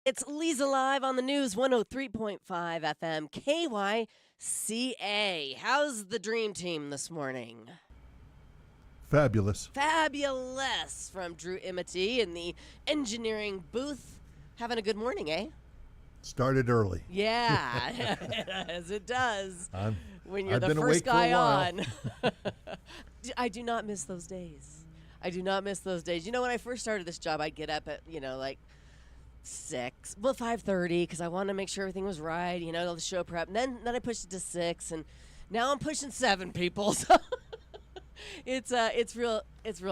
It's Leza Live on the News 103.5 FM KYCA. How's the dream team this morning? Fabulous. Fabulous from Drew Imity in the engineering booth. Having a good morning, eh? Started early. Yeah, as it does. When you're I've the been first awake for a guy while. on. I do not miss those days. I do not miss those days. You know, when I first started this job, I'd get up at, like 6, well, 5:30, because I wanted to make sure everything was right, the show prep. And then I pushed it to 6, and now I'm pushing 7, people. So it's real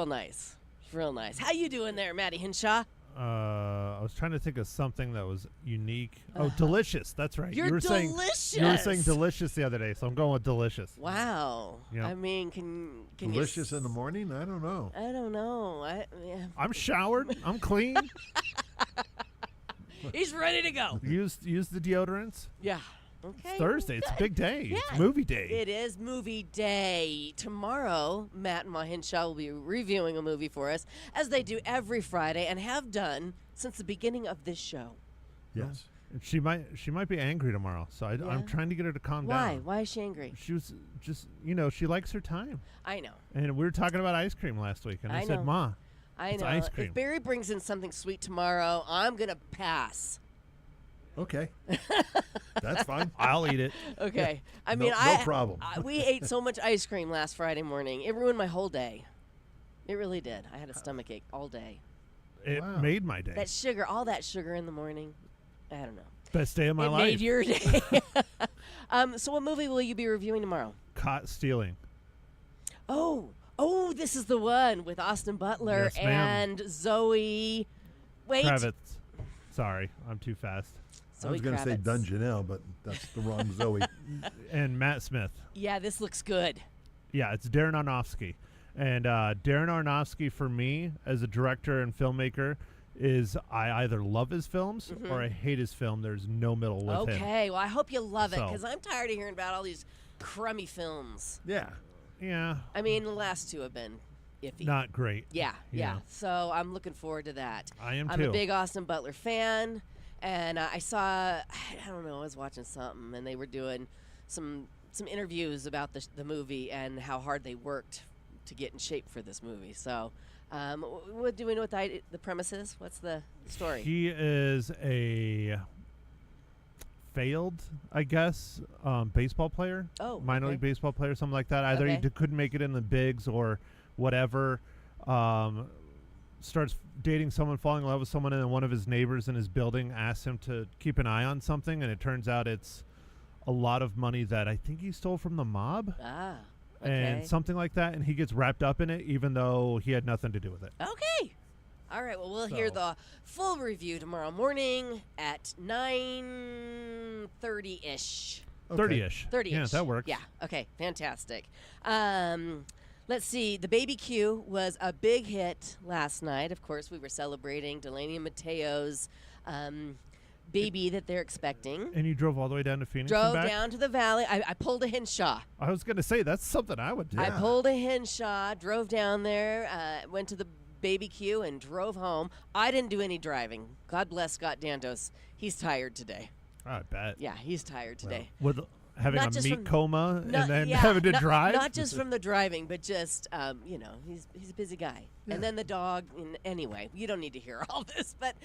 nice. It's real nice. How you doing there, Maddie Hinshaw? I was trying to think of something that was unique. Oh, delicious. That's right. You're delicious. You were saying delicious the other day, so I'm going with delicious. Wow. Yep. I mean, can Delicious in the morning? I don't know. I don't know. I'm showered. I'm clean. He's ready to go. Use the deodorants. Yeah. Okay. It's Thursday. It's a big day. Yeah. It's movie day. It is movie day. Tomorrow, Matt and Mahinshaw will be reviewing a movie for us, as they do every Friday and have done since the beginning of this show. Yes. She might be angry tomorrow, so I'm trying to get her to calm Why? down. Why is she angry? She was just, she likes her time. I know. And we were talking about ice cream last week, and I said, Ma, I it's know. ice cream. If Barry brings in something sweet tomorrow, I'm going to pass. Okay. That's fine. I'll eat it. Okay. I mean, no problem. We ate so much ice cream last Friday morning. It ruined my whole day. It really did. I had a stomachache all day. It Wow. made my day. That sugar, all that sugar in the morning. I don't know. Best day of my It life. made your day. So what movie will you be reviewing tomorrow? Caught stealing. Oh, this is the one with Austin Butler Yes, ma'am. and Zoe. Wait. Kravitz. Sorry, I'm too fast. I was going to say Kravitz. Dungeonelle, but that's the wrong Zoe. And Matt Smith. Yeah, this looks good. Yeah, it's Darren Aronofsky. And Darren Aronofsky, for me, as a director and filmmaker, is I either love his films or I hate his film. There's no middle with him. Okay, well, I hope you love it, So- because I'm tired of hearing about all these crummy films. Yeah. Yeah, I mean, the last 2 have been iffy. not great. Yeah. Yeah. So I'm looking forward to that. I am I'm too. a big Austin Butler fan, and I saw, I don't know, I was watching something, and they were doing some interviews about the movie and how hard they worked to get in shape for this movie. So, what do we know what the premise is? What's the story? He is a failed, I guess, baseball player. Oh, minor okay. league baseball player, something like that. Either Okay. he couldn't make it in the bigs or whatever. Starts dating someone, falling in love with someone, and then one of his neighbors in his building asks him to keep an eye on something, and it turns out it's a lot of money that I think he stole from the mob. Ah, okay. And something like that, and he gets wrapped up in it even though he had nothing to do with it. Okay. All right. Well, we'll hear So- the full review tomorrow morning at 9:30-ish. Okay. 30-ish. 30-ish. Yeah, that works. Yeah. Okay. Fantastic. Let's see. The Baby Q was a big hit last night. Of course, we were celebrating Delaney and Mateo's baby that they're expecting. And you drove all the way down to Phoenix and Drove back? down to the valley. I pulled a Hinshaw. I was going to say, that's something I would do. I Yeah. pulled a Hinshaw, drove down there, went to the Baby Q, and drove home. I didn't do any driving. God bless Scott Dantos. He's tired today. I bet. Yeah, he's tired today. With having Not a just meat from- coma Not- and then yeah, having to not- drive? Not just from the driving, but just, he's a busy guy. Yeah. And then the dog. Anyway, you don't need to hear all this. But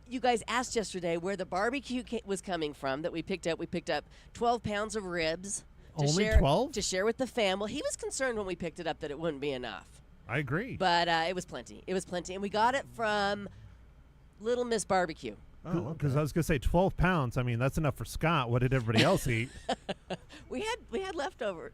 you guys asked yesterday where the barbecue was coming from that we picked up. We picked up 12 pounds of ribs. Only share, 12? To share with the fam. Well, he was concerned when we picked it up that it wouldn't be enough. I agree. But it was plenty. It was plenty. And we got it from Little Miss Barbecue. Oh, Because okay. I was going to say 12 pounds. I mean, that's enough for Scott. What did everybody else eat? We had leftover.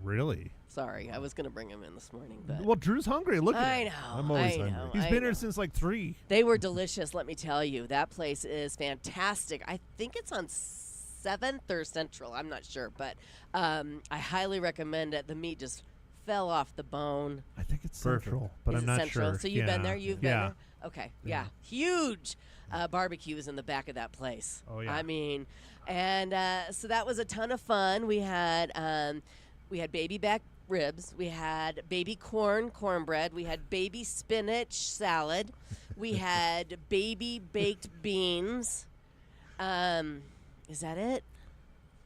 Really? Sorry, I was going to bring him in this morning, but Well, Drew's hungry. Look at I him. know. I'm always I hungry. know, He's I been here know. since like 3. They were delicious, let me tell you. That place is fantastic. I think it's on 7th or Central. I'm not sure, but I highly recommend it. The meat just fell off the bone. I think it's Perfect. Central, but Is I'm it not Central? sure. So you've been Yeah. there? You've been Yeah. there? Okay, yeah. Huge barbecues in the back of that place. Oh, yeah. I mean, and so that was a ton of fun. We had baby back ribs. We had baby cornbread. We had baby spinach salad. We had baby baked beans. Is that it?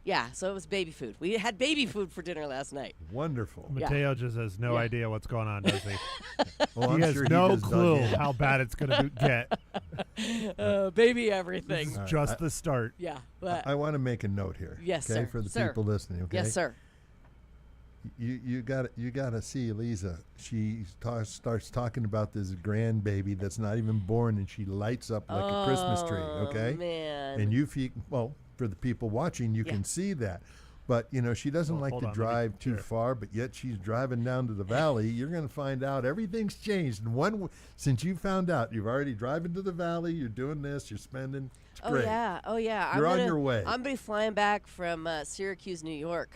Yeah, so it was baby food. We had baby food for dinner last night. Wonderful. Mateo just has no Yeah. idea what's going on, does he? Well, He I'm has sure no just dug clue in. how bad it's going to get. Baby everything. This is All right, just the start. Yeah. But I want to make a note here. Yes, okay, sir. for the Sir. people listening. Okay. yes, sir. You got to see Leza. She starts talking about this grandbaby that's not even born, and she lights up like a Christmas tree. Okay. Man. And you feel for the people watching, you Yeah. can see that. But she doesn't Well, like hold to on, let me- drive too here. far. But yet she's driving down to the valley. You're going to find out everything's changed. And since you found out, you've already driven to the valley. You're doing this. You're spending. It's Oh great. yeah. You're on gonna- your way. I'm gonna be flying back from Syracuse, New York,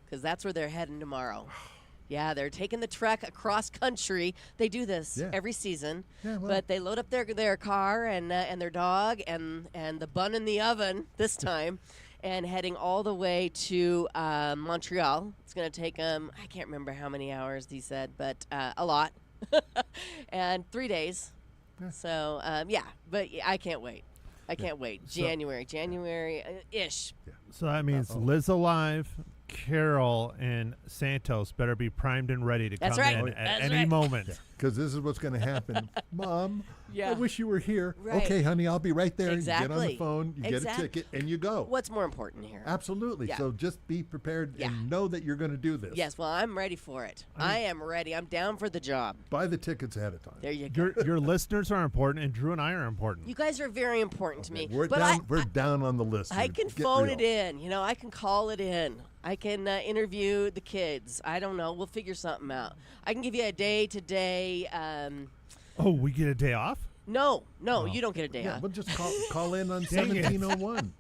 because that's where they're heading tomorrow. Yeah, they're taking the trek across country. They do this Yeah. every season, Yeah, well. but they load up their car and their dog and the bun in the oven this time, and heading all the way to Montreal. It's gonna take them, I can't remember how many hours he said, but a lot, and 3 days. Yeah. So but I can't wait. I can't wait. So- January-ish. So that means Liz Alive, Carol, and Santos better be primed and ready to That's come right. in That's at any right. moment. Because this is what's going to happen. Mom, Yeah. I wish you were here. Right. Okay, honey, I'll be right there. You get on Exactly. the phone, you get a Exact- ticket, and you go. What's more important here? Absolutely. Yeah. So just be prepared Yeah. and know that you're going to do this. Yes, well, I'm ready for it. I am ready. I'm down for the job. Buy the tickets ahead of time. There you go. Your listeners are important, and Drew and I are important. You guys are very important to me. We're but down. We're down on the list. I here. can Get phone real. it in. I can call it in. I can interview the kids. I don't know. We'll figure something out. I can give you a day-to-day. Oh, we get a day off? No, you don't get a day Yeah, off. we'll just call in on Dang it. 1701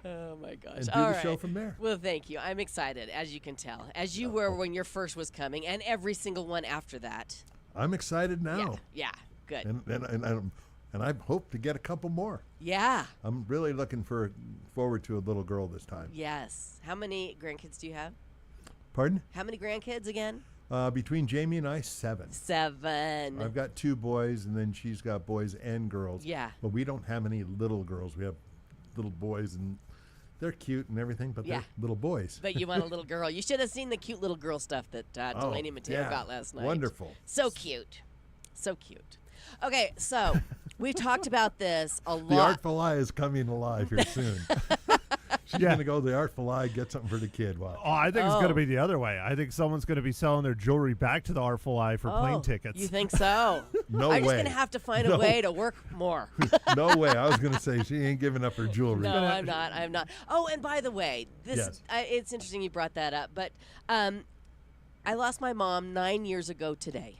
Oh my gosh! and do All the right. show from there. Well, thank you. I'm excited, as you can tell, as you were when your first was coming, and every single one after that. I'm excited now, Yeah. Good. and I hope to get a couple more. Yeah. I'm really looking forward to a little girl this time. Yes. How many grandkids do you have? Pardon? How many grandkids again? Between Jamie and I, 7. 7. I've got 2 boys, and then she's got boys and girls. Yeah. But we don't have any little girls. We have little boys, and they're cute and everything, but Yeah. they're little boys. But you want a little girl. You should have seen the cute little girl stuff that Delaney and Mateo yeah. got last night. Wonderful. So cute. So cute. Okay, so we talked about this a lot. The Artful Eye is coming alive here soon. She's going to go the Artful Eye, get something for the kid. Watch. Oh, I think it's going Oh. to be the other way. I think someone's going to be selling their jewelry back to the Artful Eye for plane Oh, tickets. You think so? No I'm just way. going to have to find No. a way to work more. No way. I was going to say she ain't giving up her jewelry. No, I'm not. I'm not. Oh, and by the way, this Yes. it's interesting you brought that up, but I lost my mom 9 years ago today.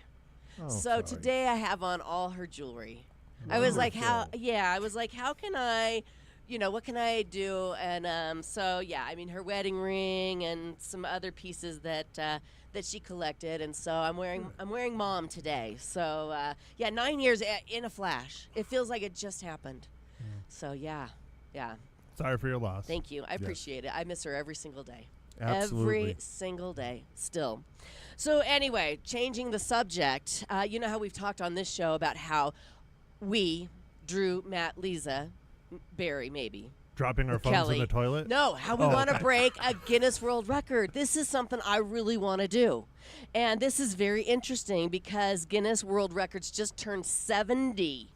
Oh, So sorry. today I have on all her jewelry. I was like, how? Wonderful. Yeah, I was like, how can I? What can I do? And so yeah, I mean, her wedding ring and some other pieces that she collected, and so I'm wearing mom today. So yeah, 9 years in a flash. It feels like it just happened. So yeah. Sorry for your loss. Thank you. I appreciate it. I miss her every single day. Absolutely. Every single day, still. So anyway, changing the subject, you know how we've talked on this show about how we, Drew, Matt, Leza, Barry, maybe. Dropping our phones Kelly. in the toilet? No, how we Oh, want to okay. break a Guinness World Record. This is something I really want to do. And this is very interesting because Guinness World Records just turned 70.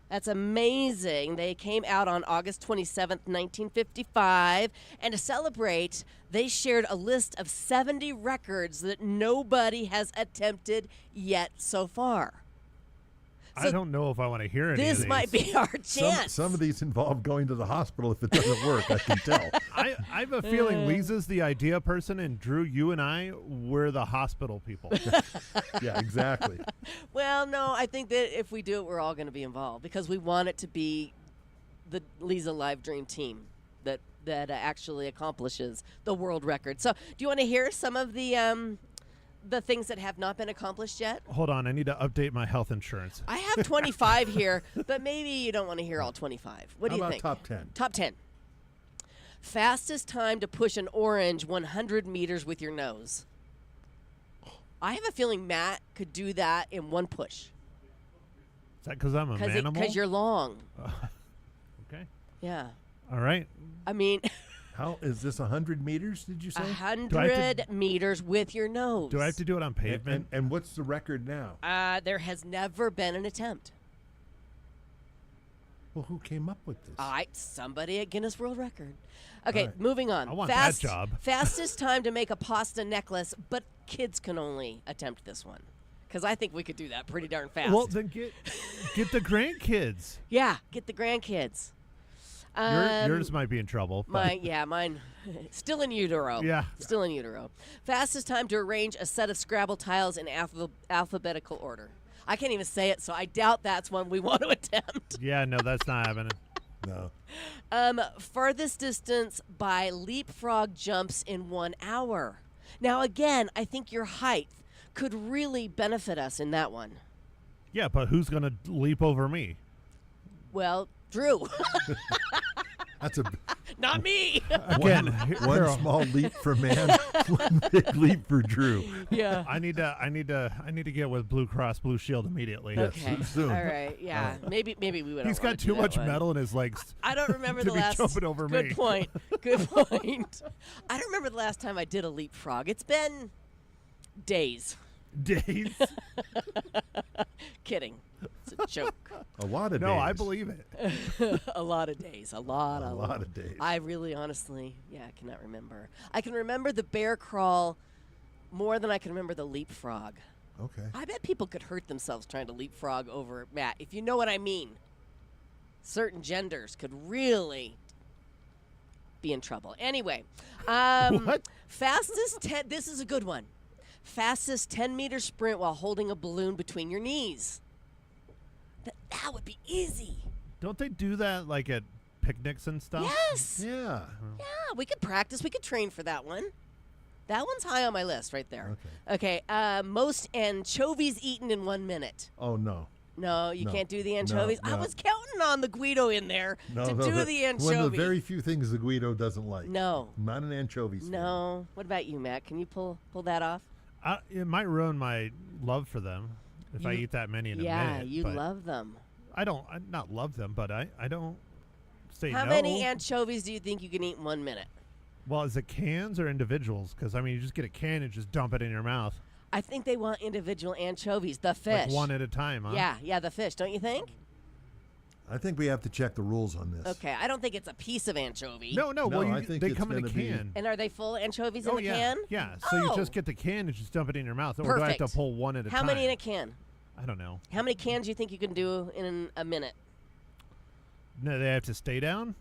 That's amazing. They came out on August 27th, 1955. And to celebrate, they shared a list of 70 records that nobody has attempted yet so far. I don't know if I want to hear any of This these. might be our chance. Some of these involve going to the hospital if it doesn't work, I can tell. I have a feeling Lisa's the idea person, and Drew, you and I, we're the hospital people. Yeah, exactly. Well, no, I think that if we do it, we're all going to be involved because we want it to be the Leza Live Dream Team that actually accomplishes the world record. So, do you want to hear some of the things that have not been accomplished yet? Hold on, I need to update my health insurance. I have 25 here, but maybe you don't want to hear all 25. What do How you about think? top 10? Top 10. Fastest time to push an orange 100 meters with your nose. I have a feeling Matt could do that in one push. Is that because I'm a manimal? Because you're long. Okay. Yeah. All right. I mean, How is this 100 meters? Did you say? 100 meters with your nose. Do I have to do it on pavement? And what's the record now? There has never been an attempt. Well, who came up with this? Somebody at Guinness World Record. Okay, All right. moving on. I want that job. Fastest time to make a pasta necklace, but kids can only attempt this one. Because I think we could do that pretty darn fast. Well, then get the grandkids. Yeah, get the grandkids. Yours might be in trouble. but- Mine, still in utero. Yeah. Still in utero. Fastest time to arrange a set of Scrabble tiles in alphabetical order. I can't even say it, so I doubt that's one we want to attempt. Yeah, no, that's not happening. No. Farthest distance by leapfrog jumps in 1 hour. Now, again, I think your height could really benefit us in that one. Yeah, but who's going to leap over me? Well, Drew. That's a Not me. Again, one small leap for man, one big leap for Drew. Yeah. I need to get with Blue Cross Blue Shield immediately. Yes, Okay. soon. All right. Yeah. Maybe we would. He's got too much metal in his legs. I don't remember to the be last. jumping over good me. point. Good point. I don't remember the last time I did a leapfrog. It's been days. Days? Kidding. It's a joke. A lot of days. No, I believe it. A lot of days. A lot of days. I really, honestly, I cannot remember. I can remember the bear crawl more than I can remember the leapfrog. Okay. I bet people could hurt themselves trying to leapfrog over Matt, if you know what I mean. Certain genders could really be in trouble. Anyway, What? fastest 10. This is a good one. Fastest 10-meter sprint while holding a balloon between your knees. That would be easy. Don't they do that like at picnics and stuff? Yes. Yeah. Yeah, we could practice. We could train for that one. That one's high on my list right there. Okay. Most anchovies eaten in 1 minute. Oh no. No, you No. can't do the anchovies. I no. was counting on the Guido in there to do the anchovy. One of the very few things the Guido doesn't like. No. Not an anchovy. No. What about you, Matt? Can you pull that off? It might ruin my love for them if I eat that many in a minute. Yeah, you but love them. I not love them, but I don't say How no. many anchovies do you think you can eat in 1 minute? Well, is it cans or individuals? Because, I mean, you just get a can and just dump it in your mouth. I think they want individual anchovies, the fish. Like one at a time, huh? Yeah, the fish, don't you think? I think we have to check the rules on this. Okay, I don't think it's a piece of anchovy. No, No, well, I think they it's come in a gonna be- can. And are they full anchovies in Oh, the yeah. can? Yeah, so you Oh. just get the can and just dump it in your mouth. Or do I have to Perfect. pull one at a How time? many in a can? I don't know. How many cans do you think you can do in a minute? No, they have to stay down?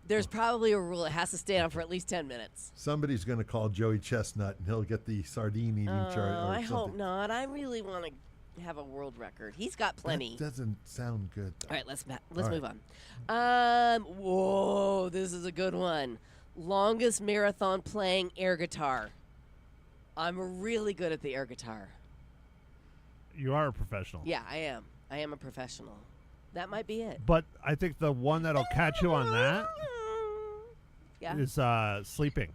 There's probably a rule. It has to stay on for at least 10 minutes. Somebody's going to call Joey Chestnut, and he'll get the sardine eating chart. Oh, Or I hope something. not. I really want to have a world record. He's got plenty. That doesn't sound good. Though. All right, let's All move on. Whoa, this is a good one. Longest marathon playing air guitar. I'm really good at the air guitar. You are a professional. Yeah, I am. I am a professional. That might be it. But I think the one that'll catch you on that Yeah. is sleeping.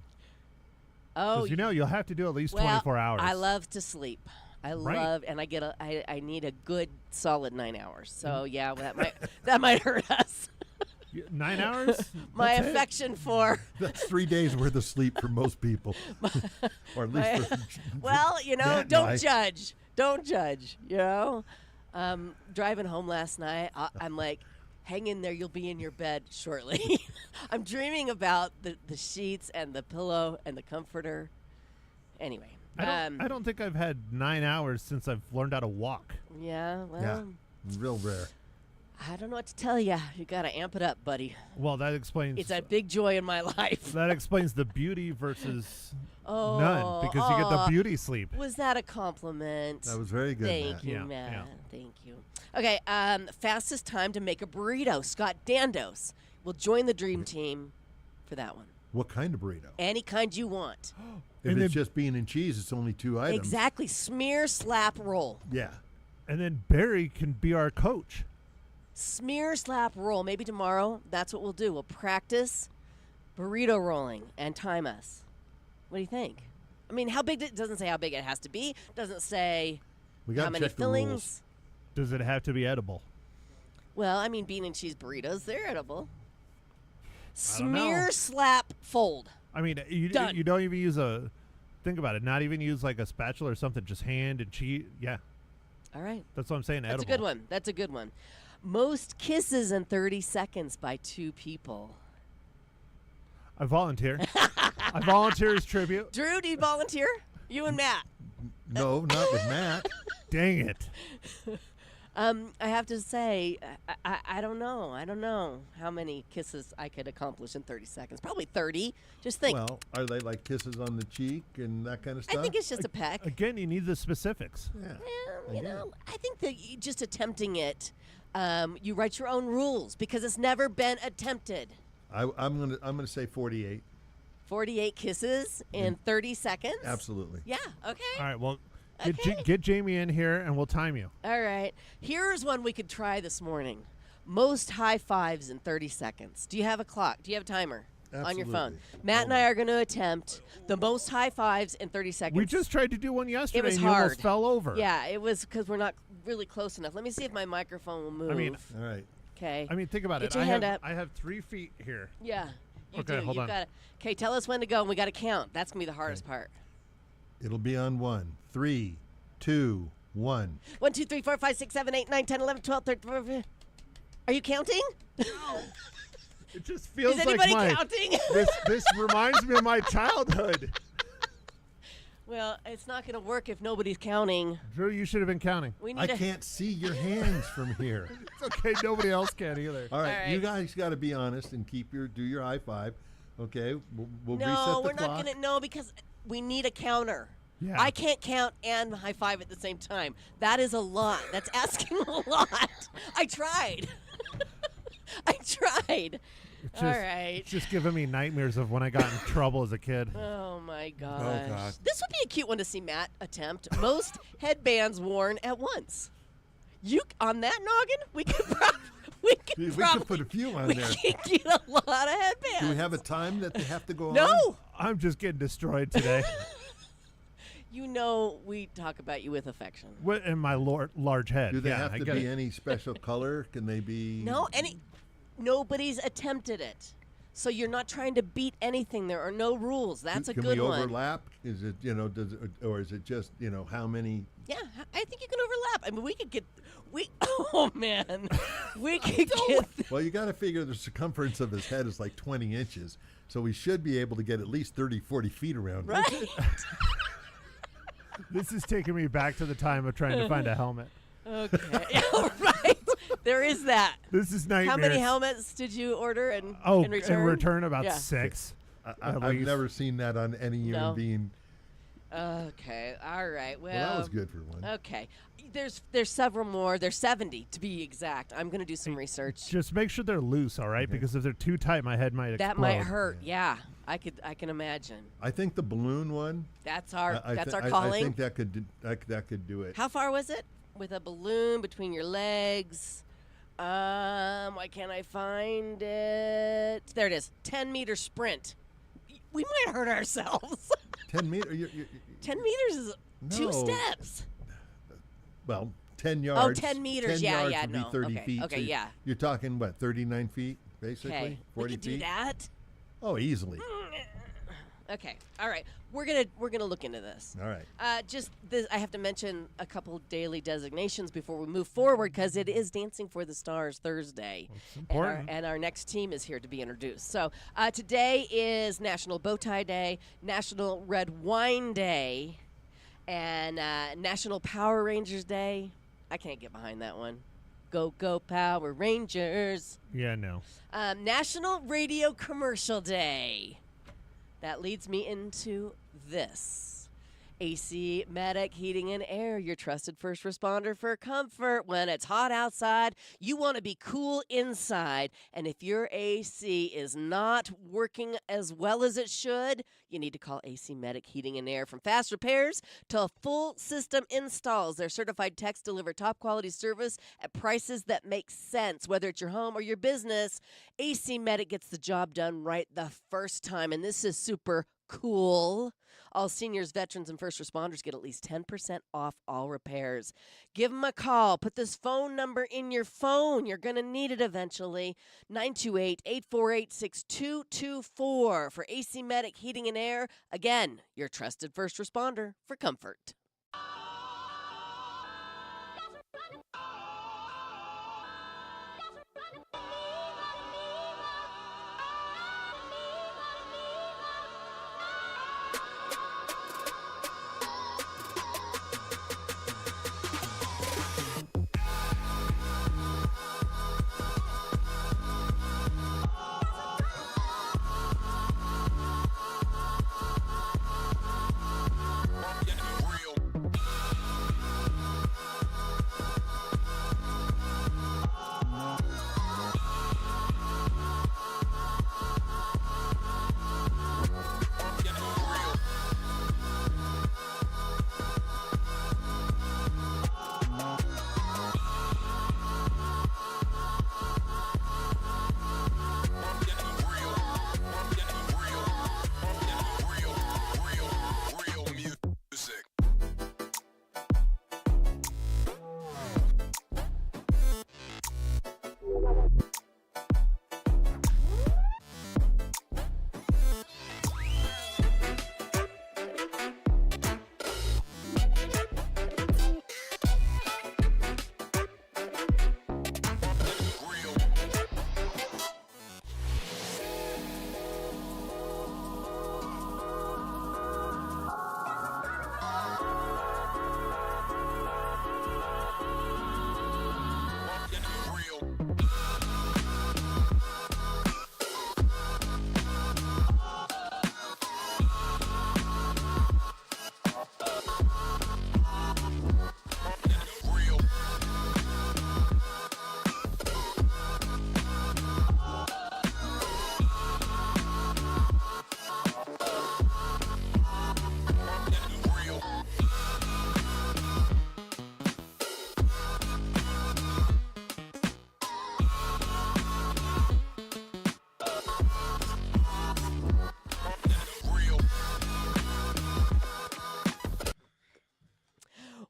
Oh, Because, you'll have to do at least well, 24 hours. I love to sleep. I Right. love, and I need a good solid 9 hours. So yeah, that might hurt us. 9 hours? My That's it? affection for. That's 3 days worth of sleep for most people, or at least. Well, Yeah, don't no, judge. Don't judge. Driving home last night, I'm like, hang in there. You'll be in your bed shortly. I'm dreaming about the sheets and the pillow and the comforter. Anyway. I don't think I've had 9 hours since I've learned how to walk. Yeah, well, Yeah, real rare. I don't know what to tell you. You got to amp it up, buddy. Well, that explains. It's a big joy in my life. That explains the beauty versus Oh, none, because you get the aw. beauty sleep. Was that a compliment? That was very good. Thank Matt. you, Yeah, Matt. yeah. Thank you. Okay, fastest time to make a burrito. Scott Dandos will join the dream team for that one. What kind of burrito? Any kind you want. If And it's then- just bean and cheese, it's only 2 items. Exactly. Smear, slap, roll. Yeah. And then Barry can be our coach. Smear, slap, roll. Maybe tomorrow, that's what we'll do. We'll practice burrito rolling and time us. What do you think? I mean, how big? It doesn't say how big it has to be. Doesn't say We got how to many check the rules. fillings. Does it have to be edible? Well, I mean, bean and cheese burritos, they're edible. don't know. Smear, slap, fold. I mean, you Done. don't even use a. Think about it. Not even use like a spatula or something. Just hand and cheese. Yeah, All right. that's what I'm saying. That's edible. a good one. That's a good one. Most kisses in 30 seconds by 2 people. I volunteer. I volunteer as tribute. Drew, do you volunteer? You and Matt. No, not with Matt. Dang it. I have to say, I don't know. I don't know how many kisses I could accomplish in 30 seconds. Probably 30. Just think. Well, are they like kisses on the cheek and that kind of stuff? I think it's just a peck. Again, you need the specifics. Yeah. Well, you know, I think that just attempting it, you write your own rules because it's never been attempted. I'm gonna say 48. 48 kisses in 30 seconds? Absolutely. Yeah, okay. All right. Well, Okay. get Jamie in here and we'll time you. All right. Here's one we could try this morning. Most high fives in 30 seconds. Do you have a clock? Do you have a timer on your phone? Absolutely. Matt and I are going to attempt the most high fives in 30 seconds. We just tried to do one yesterday was and you almost hard. fell over. Yeah, it was because we're not really close enough. Let me see if my microphone will move. I mean, All right. okay. think about Get it. your hand up. I have 3 feet here. Yeah, you Okay, do. hold You've on. got it. Okay, tell us when to go, and we got to count. That's going to be the hardest part. It'll be on 1, 3, 2, 1. 1, 2, 3, 4, 5, 6, 7, 8, 9, 10, 11, 12, 13, 14. Are you counting? It just feels Is like anybody counting? this reminds me of my childhood. Well, it's not going to work if nobody's counting. Drew, you should have been counting. We I need to. can't see your hands from here. It's okay. Nobody else can either. All right, All right. you guys got to be honest and do your high five. Okay, we'll reset No, the we're clock. not going to. No, because we need a counter. Yeah. I can't count and high five at the same time. That is a lot. That's asking a lot. I tried. I tried. It's All just, right. It's just giving me nightmares of when I got in trouble as a kid. Oh my gosh. God. This would be a cute one to see Matt attempt. Most headbands worn at once. You on that noggin? We could We could put a few on we there. could get a lot of headbands. Do we have a time that they have to go on? No. I'm just getting destroyed today. You know we talk about you with affection. In my large head. Do they yeah, have I to get be it. any special color? Can they be? No, nobody's attempted it. So you're not trying to beat anything. There are no rules. That's a Can good we one. overlap? Is it or is it just how many? Yeah, I think you can overlap. I mean, we could get oh man. We could get Well, you got to figure the circumference of his head is like 20 inches, so we should be able to get at least 30, 40 feet around. it. right. This is taking me back to the time of trying to find a helmet. Okay. Right. There is that. This is nightmares. How many helmets did you order and Oh, in return? in return about Yeah. 6. I've least. never seen that on any human No. being. Okay. All right. Well, Well, that was good for one. Okay. There's several more. There's 70 to be exact. I'm going to do some research. Just make sure they're loose, all right? Because if they're too tight, my head might explode. That might hurt. Yeah. I can imagine. I think the balloon one. That's our I that's thi- our I calling. think that could do it. How far was it? With a balloon between your legs. Why can't I find it? There it is. 10-meter sprint. We might hurt ourselves. 10 meter. 10 meters is two No. steps. Well, 10 yards. 10 meters. 10 Yeah, yards yeah, would no. be 30 Okay, feet. okay, so yeah. You're talking what? 39 feet, basically. Okay. 40 We could feet. do that. Oh, easily. Okay. All right. We're gonna look into this. All right. Just this, I have to mention a couple daily designations before we move forward because it is Dancing for the Stars Thursday, important. and our next team is here to be introduced. So today is National Bowtie Day, National Red Wine Day, and National Power Rangers Day. I can't get behind that one. Go Power Rangers! Yeah, no. National Radio Commercial Day. That leads me into this. AC Medic Heating and Air, your trusted first responder for comfort. When it's hot outside, you want to be cool inside. And if your AC is not working as well as it should, you need to call AC Medic Heating and Air. From fast repairs to full system installs, their certified techs deliver top quality service at prices that make sense. Whether it's your home or your business, AC Medic gets the job done right the first time. And this is super cool. All seniors, veterans, and first responders get at least 10% off all repairs. Give them a call. Put this phone number in your phone. You're going to need it eventually. 928-848-6224 for AC Medic Heating and Air. Again, your trusted first responder for comfort.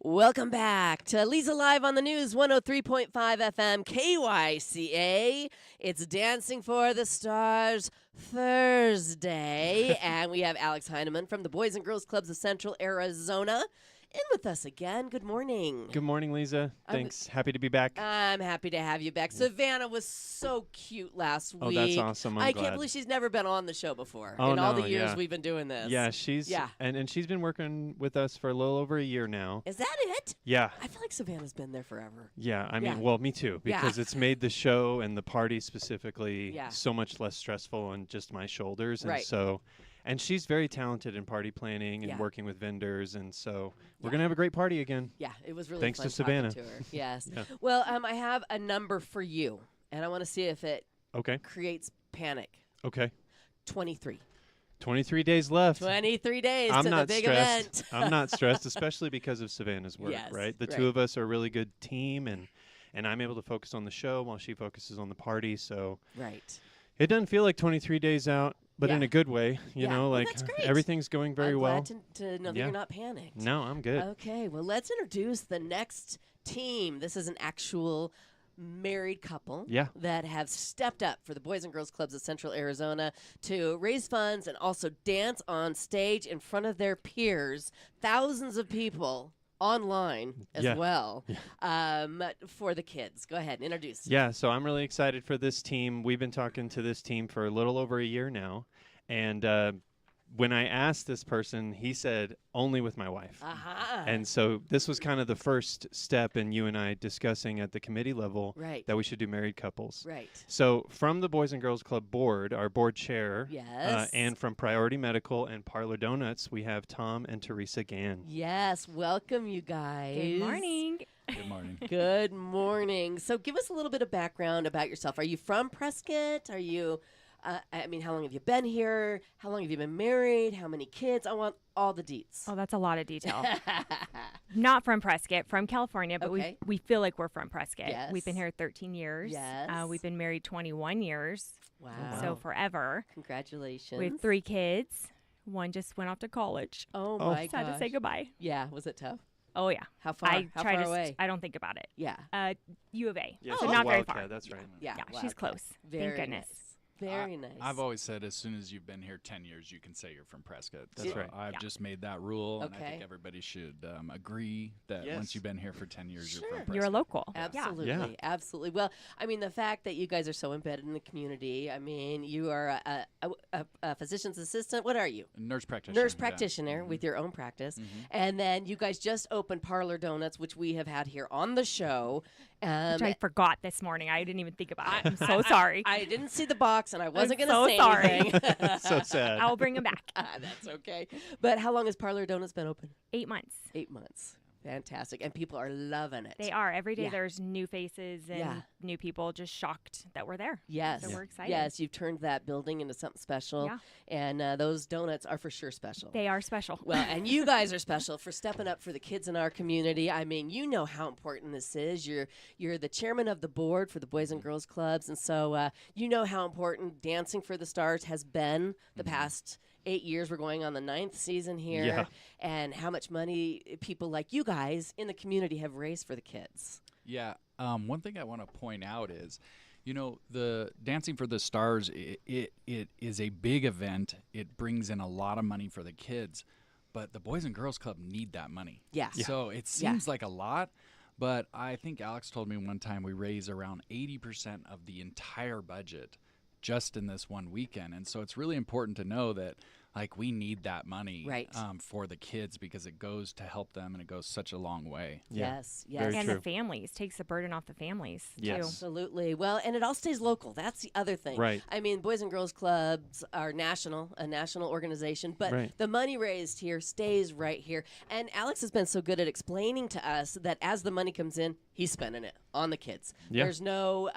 Welcome back to Leza Live on the News, 103.5 FM, KYCA. It's Dancing for the Stars Thursday, and we have Alex Heineman from the Boys and Girls Clubs of Central Arizona in with us again. Good morning. Good morning, Leza. Thanks. Happy to be back. I'm happy to have you back. Savannah was so cute last week. Oh, that's awesome. I'm I glad. can't believe she's never been on the show before Oh, in all no, the years yeah. we've been doing this. Yeah, she's and she's been working with us for a little over a year now. Is that it? Yeah. I feel like Savannah's been there forever. Yeah, I mean, Yeah. well, me too, Yeah. because it's made the show and the party specifically Yeah. so much less stressful on just my shoulders. And Right. so, and she's very talented in party planning and Yeah. working with vendors. And so we're Yeah. going to have a great party again. Yeah, it was really Thanks fun to Savannah. talking to her. Yes. Yeah. Well, I have a number for you, and I want to see if it Okay. creates panic. Okay. 23. 23 days left. 23 days I'm to not the big stressed. event. I'm not stressed, especially because of Savannah's work, Yes, right? The right. two of us are a really good team, and I'm able to focus on the show while she focuses on the party. So Right. it doesn't feel like 23 days out, but in Yeah. a good way. You Yeah. know, Well, like that's great. everything's going very I'm well. glad to know that Yeah. you're not panicked. No, I'm good. Okay, well, let's introduce the next team. This is an actual married couple Yeah. that have stepped up for the Boys and Girls Clubs of Central Arizona to raise funds and also dance on stage in front of their peers, thousands of people online as Yeah. well, for the kids. Go ahead and introduce. Yeah, so I'm really excited for this team. We've been talking to this team for a little over a year now, and when I asked this person, he said only with my wife. Aha. And so this was kind of the first step in you and I discussing at the committee level Right. that we should do married couples. Right. So from the Boys and Girls Club board, our board chair, Yes. and from Priority Medical and Parlor Donuts, we have Tom and Teresa Gann. Yes, welcome you guys. Good morning. Good morning. Good morning. So give us a little bit of background about yourself. Are you from Prescott? Are you, I mean, how long have you been here? How long have you been married? How many kids? I want all the deets. Oh, that's a lot of detail. Not from Prescott, from California, but Okay. we feel like we're from Prescott. Yes. We've been here 13 years. Yes. We've been married 21 years, Wow. so forever. Congratulations. We have 3 kids. One just went off to college. Oh Oh. my So I had to say gosh. goodbye. Yeah, was it tough? Oh yeah. How far? I How try far to. away? I don't think about it. Yeah. U of A. Yeah, so she's not very Wildcat, far. That's right. Yeah. She's Wildcat. close. Very Thank goodness. nice. Very nice. I've always said as soon as you've been here 10 years, you can say you're from Prescott. That's So right. I've Yeah. just made that rule, and I Okay. think everybody should agree that Yes. once you've been here for 10 years, you're Sure. from Prescott. You're a local. Absolutely, Yeah. absolutely. Well, I mean, the fact that you guys are so embedded in the community. I mean, you are a physician's assistant. What are you? Nurse practitioner. Nurse yeah. practitioner Mhm. with your own practice, Mhm. and then you guys just opened Parlor Donuts, which we have had here on the show. Which I forgot this morning. I didn't even think about it. I'm so sorry. I didn't see the box, and I wasn't going to so say sorry. anything. So sad. I'll bring them back. That's okay. But how long has Parlor Donuts been open? 8 months. 8 months. Fantastic, and people are loving it. They are. Every day Yeah. there's new faces and Yeah. new people just shocked that we're there. Yes. So we're excited. Yes, you've turned that building into something special. Yeah. And those donuts are for sure special. They are special. Well, and you guys are special for stepping up for the kids in our community. I mean, you know how important this is. You're the chairman of the board for the Boys and Girls Clubs, and so you know how important Dancing for the Stars has been the past 8 years. We're going on the 9th season here, Yeah. and how much money people like you guys in the community have raised for the kids. Yeah. One thing I want to point out is, the Dancing for the Stars, it is a big event. It brings in a lot of money for the kids, but the Boys and Girls Club need that money. Yeah. Yeah. So it seems like a lot, but I think Alex told me one time we raise around 80% of the entire budget just in this one weekend. And so it's really important to know that we need that money Right. for the kids, because it goes to help them and it goes such a long way. Yeah. Yes, yes. Very and true. the families. Takes the burden off the families, Yes. too. Absolutely. Well, and it all stays local. That's the other thing. Right. I mean, Boys and Girls Clubs are a national organization, but Right. the money raised here stays right here. And Alex has been so good at explaining to us that as the money comes in, he's spending it on the kids. Yeah. There's no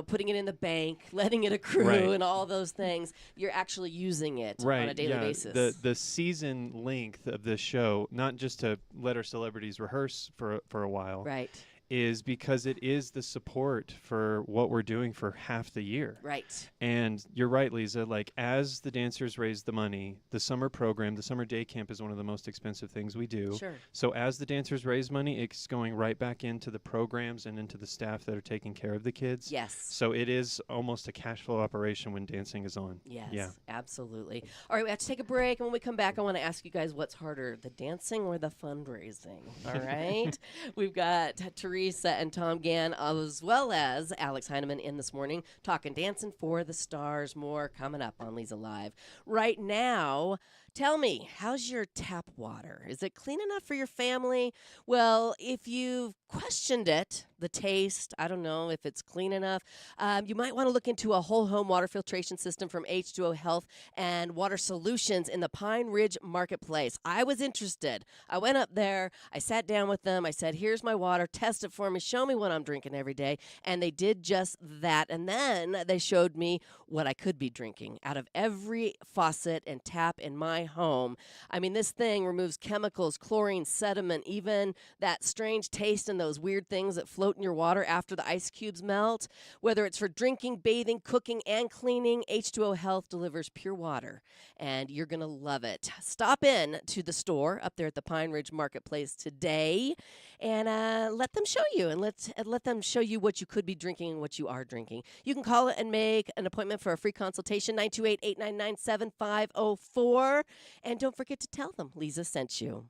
putting it in the bank, letting it accrue, Right. and all those things. You're actually using it Right. on a daily yeah. basis. The season length of this show, not just to let our celebrities rehearse for a while, right. is because it is the support for what we're doing for half the year. Right. And you're right, Leza. As the dancers raise the money, the summer program, the summer day camp is one of the most expensive things we do. Sure. So as the dancers raise money, it's going right back into the programs and into the staff that are taking care of the kids. Yes. So it is almost a cash flow operation when dancing is on. Yes, Yeah. absolutely. All right, we have to take a break. And when we come back, I want to ask you guys what's harder, the dancing or the fundraising? All right. We've got Teresa and Tom Gann, as well as Alex Heineman in this morning, talking Dancing for the Stars. More coming up on Leza Live. Right now, tell me, how's your tap water? Is it clean enough for your family? Well, if you've questioned it, the taste, I don't know if it's clean enough, you might want to look into a whole home water filtration system from H2O Health and Water Solutions in the Pine Ridge Marketplace. I was interested. I went up there. I sat down with them. I said, here's my water. Test it for me. Show me what I'm drinking every day. And they did just that. And then they showed me what I could be drinking out of every faucet and tap in my home. I mean, this thing removes chemicals, chlorine, sediment, even that strange taste and those weird things that float in your water after the ice cubes melt. Whether it's for drinking, bathing, cooking, and cleaning, H2O Health delivers pure water, and you're going to love it. Stop in to the store up there at the Pine Ridge Marketplace today and let them show you, and let them show you what you could be drinking and what you are drinking. You can call it and make an appointment for a free consultation, 928-899-7504. And don't forget to tell them Leza sent you.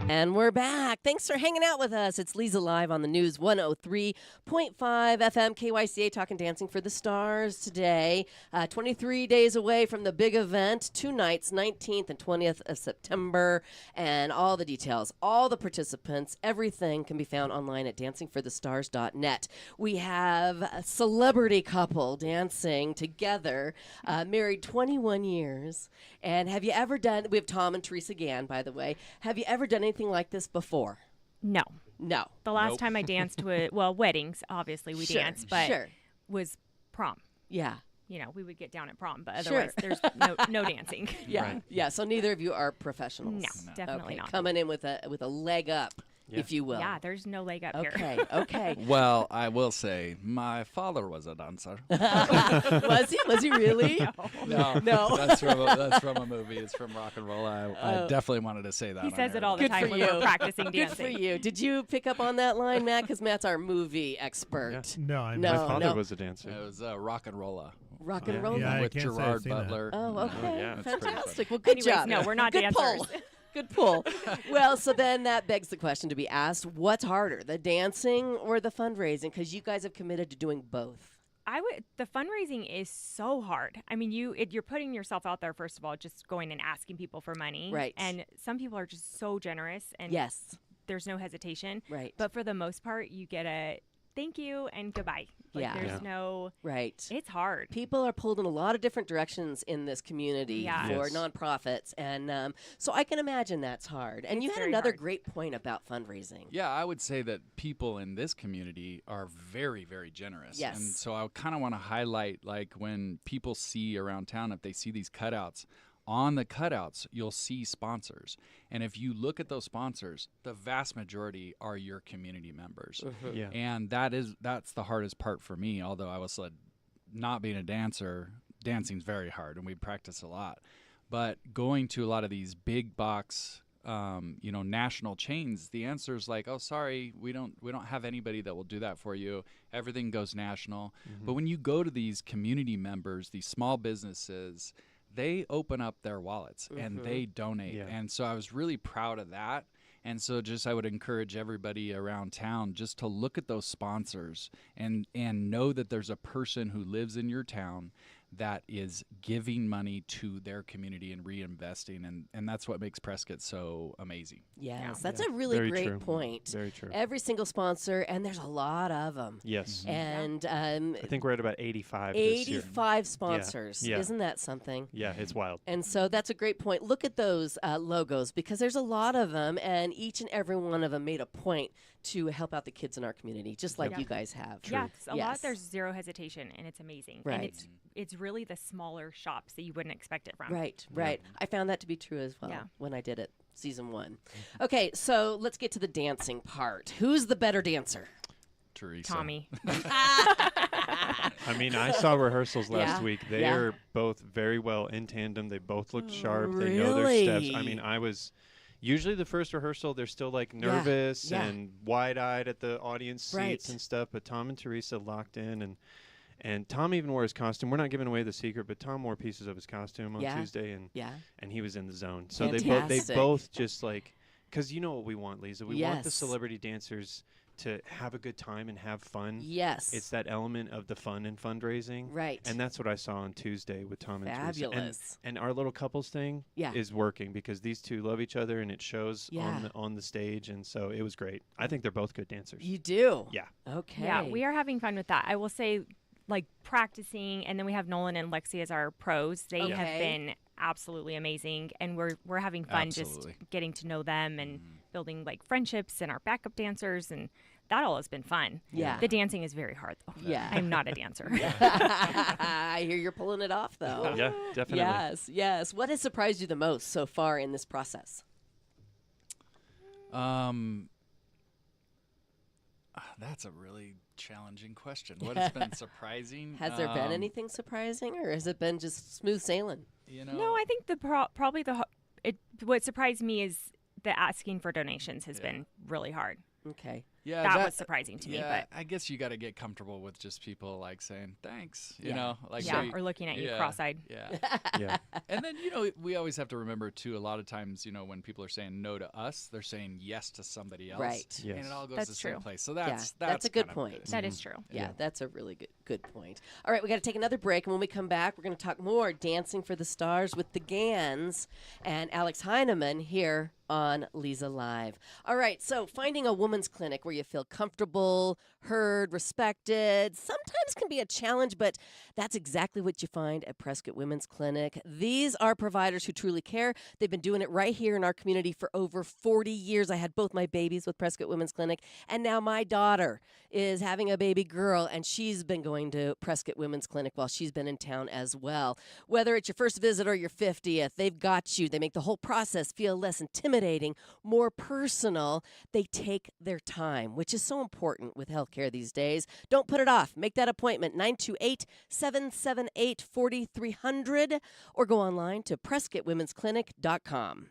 And we're back. Thanks for hanging out with us. It's Leza Live on the News 103.5 FM KYCA talking Dancing for the Stars today. 23 days away from the big event, 2 nights, 19th and 20th of September. And all the details, all the participants, everything can be found online at dancingforthestars.net. We have a celebrity couple dancing together, married 21 years. And have you ever done, we have Tom and Teresa Gann, by the way. Have you ever done anything like this before? No. No. The last time I danced with, well, weddings, obviously we danced, but was prom. Yeah. You know, we would get down at prom, but otherwise there's no dancing. Yeah. Right. Yeah. So neither of you are professionals. No, definitely Okay, not. Coming in with a leg up, if you will. Yeah, there's no leg up here. Okay. Okay. Well, I will say my father was a dancer. Was he? Was he really? No, No. that's from a movie. It's from Rock and Roll. I definitely wanted to say that. He on says air. it all the Good time for when you. we're practicing Good dancing. for you. Did you pick up on that line, Matt? Because Matt's our movie expert. No, I No. My father no. was a dancer. It was Rock and Rolla Rock and roll. Yeah, I with can't say I've Gerard seen that. Butler. Oh, okay. yeah. That's pretty Fantastic. Well, good Anyways, job. no, we're not good dancers. Pull. Good pull. Well, so then that begs the question to be asked, what's harder, the dancing or the fundraising? Because you guys have committed to doing both. The fundraising is so hard. I mean, you're putting yourself out there, first of all, just going and asking people for money. Right. And some people are just so generous and Yes. there's no hesitation. Right. But for the most part, you get a thank you and goodbye. Like, Yeah. there's Yeah. no, Right. it's hard. People are pulled in a lot of different directions in this community Yeah. for Yes. nonprofits. And so I can imagine that's hard. And you It's had very another hard. great point about fundraising. Yeah, I would say that people in this community are very, very generous. Yes. And so I kind of want to highlight, like, when people see around town, if they see these cutouts, on the cutouts, you'll see sponsors. And if you look at those sponsors, the vast majority are your community members. Yeah. And that's the hardest part for me, although I was not being a dancer, dancing's very hard and we practice a lot. But going to a lot of these big box national chains, the answer is like, oh, sorry, we don't have anybody that will do that for you. Everything goes national. But when you go to these community members, these small businesses, they open up their wallets and they donate. Yeah. And so I was really proud of that. And so I would encourage everybody around town just to look at those sponsors and know that there's a person who lives in your town that is giving money to their community and reinvesting. And that's what makes Prescott so amazing. Yes, that's a really Very great true. point. Very true. Every single sponsor, and there's a lot of them. Yes. And I think we're at about 85 this year. 85 sponsors. Yeah. Isn't that something? Yeah, it's wild. And so that's a great point. Look at those logos because there's a lot of them, and each and every one of them made a point to help out the kids in our community, just like Yep. you guys have. Yeah, 'cause a lot Yes. there's zero hesitation and it's amazing. Right. And it's really the smaller shops that you wouldn't expect it from. Right, right. I found that to be true as well Yeah. when I did it, season 1. Okay, so let's get to the dancing part. Who's the better dancer? Teresa. Tommy. I mean, I saw rehearsals last Yeah. week. They Yeah. are both very well in tandem. They both looked sharp. They know their steps. I mean, Really? I was usually the first rehearsal, they're still like nervous yeah. and wide-eyed at the audience seats Right. and stuff. But Tom and Teresa locked in, and Tom even wore his costume. We're not giving away the secret, but Tom wore pieces of his costume on Yeah. Tuesday, and Yeah. he was in the zone. So they Fantastic. both just like, because you know what we want, Leza. We want the Yes. celebrity dancers to have a good time and have fun. Yes. It's that element of the fun and fundraising. Right. And that's what I saw on Tuesday with Tom and Teresa. Fabulous. And our little couples thing Yeah. is working because these two love each other and it shows Yeah. on the stage. And so it was great. I think they're both good dancers. You do? Yeah. Okay. Yeah, we are having fun with that. I will say, like, practicing, and then we have Nolan and Lexi as our pros. They have Okay. been absolutely amazing, and we're having fun Absolutely. just getting to know them and building, like, friendships and our backup dancers, and that all has been fun. Yeah. The dancing is very hard, though. Yeah. I'm not a dancer. I hear you're pulling it off, though. Yeah, definitely. Yes, yes. What has surprised you the most so far in this process? That's a really challenging question. What has been surprising? Has there been anything surprising, or has it been just smooth sailing? You know, No, I think probably what surprised me is the asking for donations has been really hard. Okay. Yeah, that was surprising to me. Yeah, But I guess you got to get comfortable with just people like saying thanks. You Yeah. know, like yeah, we- or looking at you yeah, cross-eyed. Yeah. Yeah. And then, we always have to remember, too, a lot of times, when people are saying no to us, they're saying yes to somebody else. Right. And Yes. it all goes That's to the same true. place. So Yeah, that's that's a good kind of point. That is true. Yeah, that's a really good point. All right, we got to take another break, and when we come back, we're going to talk more Dancing for the Stars with the Gans and Alex Heineman here on Leza Live. All right, so finding a woman's clinic where you feel comfortable, heard, respected, sometimes can be a challenge, but that's exactly what you find at Prescott Women's Clinic. These are providers who truly care. They've been doing it right here in our community for over 40 years. I had both my babies with Prescott Women's Clinic, and now my daughter is having a baby girl, and she's been going to Prescott Women's Clinic while she's been in town as well. Whether it's your first visit or your 50th, they've got you. They make the whole process feel less intimidating, more personal. They take their time, which is so important with healthcare these days. Don't put it off. Make that appointment, 928-778-4300, or go online to PrescottWomen'sClinic.com.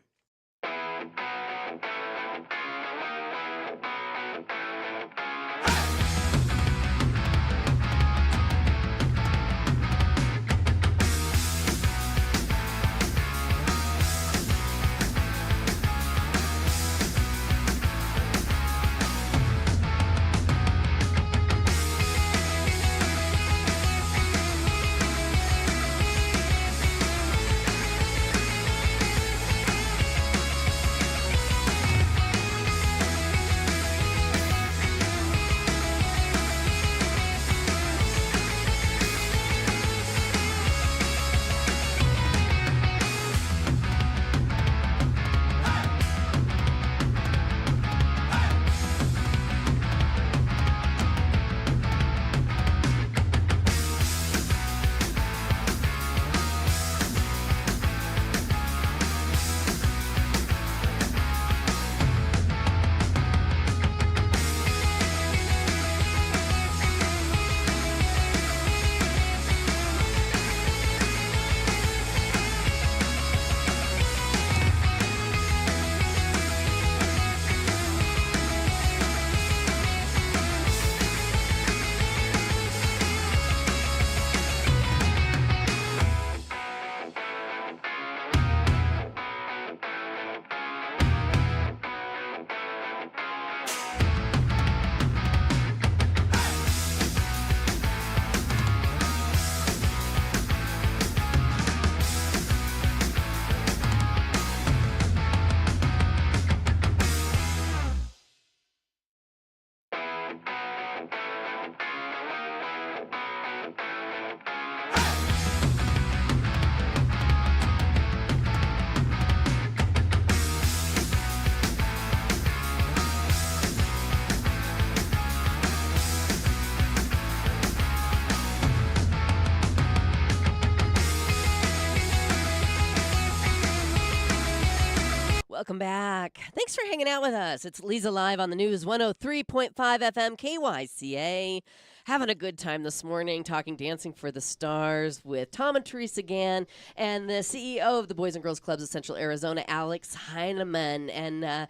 Welcome back. Thanks for hanging out with us. It's Leza Live on the News 103.5 FM KYCA. Having a good time this morning talking Dancing for the Stars with Tom and Teresa Gann and the CEO of the Boys and Girls Clubs of Central Arizona, Alex Heineman. And,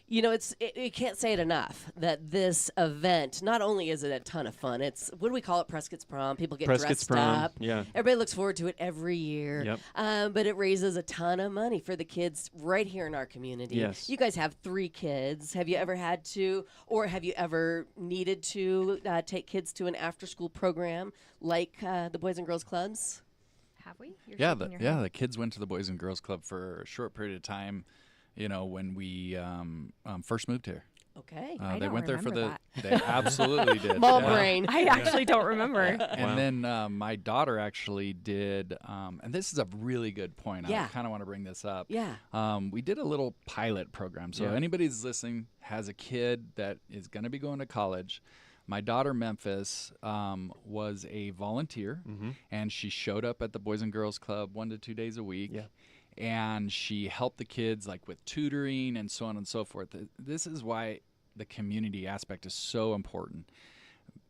you can't say it enough that this event, not only is it a ton of fun, it's, what do we call it, Prescott's Prom? People get Prescott's dressed Prom, up. yeah. Everybody looks forward to it every year. Yep. But it raises a ton of money for the kids right here in our community. Yes. You guys have 3 kids. Have you ever had to, or have you ever needed to take kids to an after-school program like the Boys and Girls Clubs? Have we? You're Yeah, shaking your head. the kids went to the Boys and Girls Club for a short period of time, when we first moved here. Okay. I They don't went there for remember They absolutely did. Ball yeah. brain. I actually don't remember. And Wow. then my daughter actually did, and this is a really good point. Yeah. I kind of want to bring this up. Yeah. We did a little pilot program. So Yeah. anybody who's listening has a kid that is going to be going to college. My daughter, Memphis, was a volunteer, and she showed up at the Boys and Girls Club 1 to 2 days a week. Yeah. And she helped the kids like with tutoring and so on and so forth. This is why the community aspect is so important.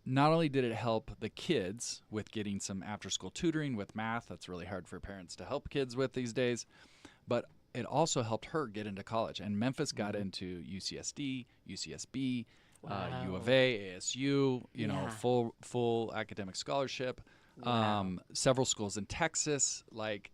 Not only did it help the kids with getting some after-school tutoring with math, that's really hard for parents to help kids with these days, but it also helped her get into college. And Memphis got into UCSD, UCSB, U of A, ASU, you know, Yeah. full academic scholarship. Wow. Several schools in Texas, like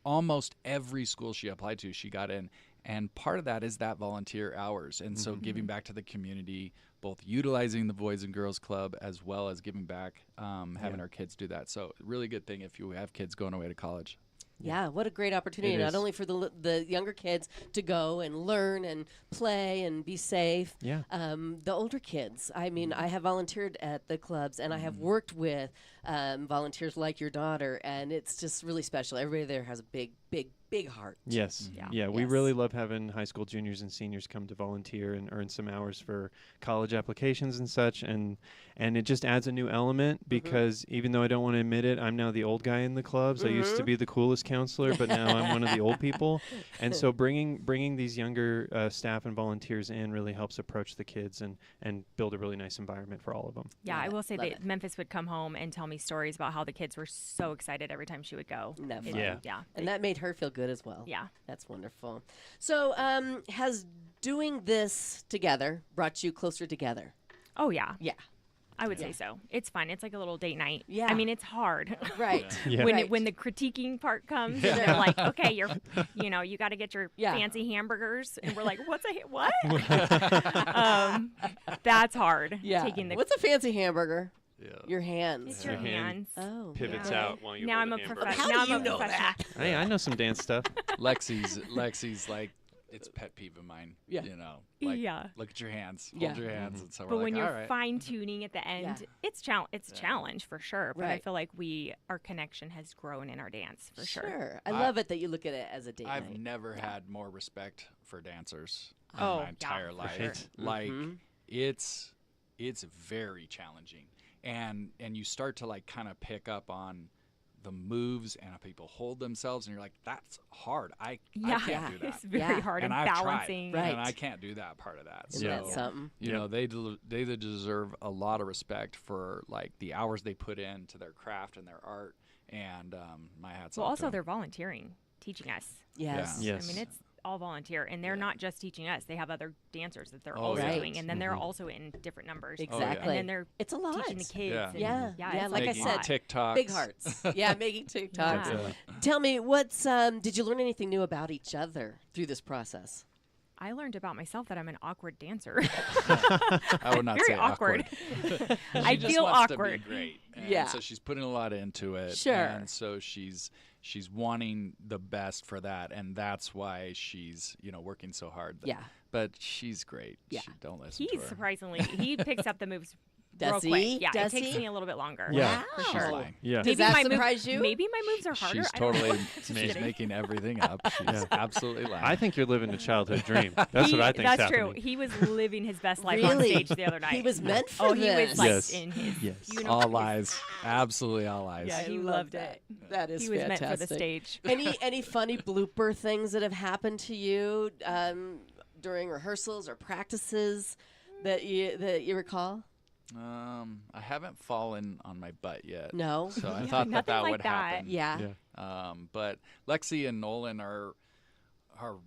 almost every school she applied to, she got in. And part of that is that volunteer hours. And so giving back to the community, both utilizing the Boys and Girls Club as well as giving back, having our kids do that. So really good thing if you have kids going away to college. Yeah, what a great opportunity, It not is. only for the younger kids to go and learn and play and be safe. Yeah. The older kids, I mean, I have volunteered at the clubs and I have worked with volunteers like your daughter, and it's just really special. Everybody there has a big heart. Yes. Yeah. Yeah. We Yes. really love having high school juniors and seniors come to volunteer and earn some hours for college applications and such. And it just adds a new element because even though I don't want to admit it, I'm now the old guy in the clubs. I used to be the coolest counselor, but now I'm one of the old people. And so bringing these younger staff and volunteers in really helps approach the kids and build a really nice environment for all of them. Yeah, I Love will it, say love that it. Memphis would come home and tell me stories about how the kids were so excited every time she would go. Isn't that It- fun? Yeah. Yeah. And that made her feel good as well. Yeah. That's wonderful. So, has doing this together brought you closer together? Oh, yeah. Yeah. I would say so. It's fun. It's like a little date night. Yeah. I mean, it's hard. Right. Yeah. when Right. when the critiquing part comes, and they're like, "Okay, you got to get your Yeah. fancy hamburgers," and we're like, what?" That's hard. Yeah. Taking the What's a fancy hamburger? Yeah. Your hands. it's your Your hand hands. Oh. Pivots Yeah. out while you Now hold I'm the a hamburger. professional. How Now do I'm you a know professional. that? Hey, I know some dance stuff. Lexi's like, it's pet peeve of mine. Yeah. You know, like, Yeah. look at your hands, Yeah. hold your hands. And so we're But like, when all you're right. fine tuning at the end, Yeah. it's a challenge for sure. But I Right. feel like our connection has grown in our dance for sure. I love it that you look at it as a date I've night. never had more respect for dancers in Oh, my yeah, entire for life. sure. Like Mhm. it's very challenging, and you start to like kind of pick up on the moves and how people hold themselves, and you're like, that's hard. I Yeah, can't do that. it's very Yeah. hard and and I've balancing. Right. and I can't do that part of that. Isn't so that something? you know, they deserve a lot of respect for like the hours they put into their craft and their art. And my hats Well, off to also them. they're volunteering, teaching us. Yes. Yeah. Yes. I mean, it's all volunteer, and they're not just teaching us. They have other dancers that they're Oh, also yeah. doing, and then they're also in different numbers. Exactly. And then they're It's a lot. teaching the kids. Yeah. and- Yeah. yeah, Yeah, it's like I Making said, TikToks. Big hearts. Yeah, making TikToks. Yeah. Tell me, what's did you learn anything new about each other through this process? I learned about myself that I'm an awkward dancer. I would not Very say awkward. I She just feel wants awkward. To be great. And Yeah. So she's putting a lot into it. Sure. And so she's wanting the best for that, and that's why she's working so hard. Yeah. But she's great. Yeah. Don't listen to He's her. surprisingly, he picks up the moves Does real he? quick. Yeah, Does it takes he? me a little bit longer. Yeah. for Wow. sure. She's lying. Yeah. Does that my surprise you? Maybe my moves are harder. She's I don't know. totally Just she's kidding. making everything up. She's Yeah. absolutely lying. I think you're living a childhood dream. That's what I think. That's true. He was living his best life on Really? stage the other night. He was meant for Oh, this. he was like Yes. in his. Yes. You know, all his- lies. Absolutely all lies. Yeah, I he love loved that. it. That is He was fantastic. meant for the stage. Any funny blooper things that have happened to you during rehearsals or practices that you recall? I haven't fallen on my butt yet. No. So I Yeah, thought nothing that like would that. happen. Yeah. Yeah. But Lexi and Nolan are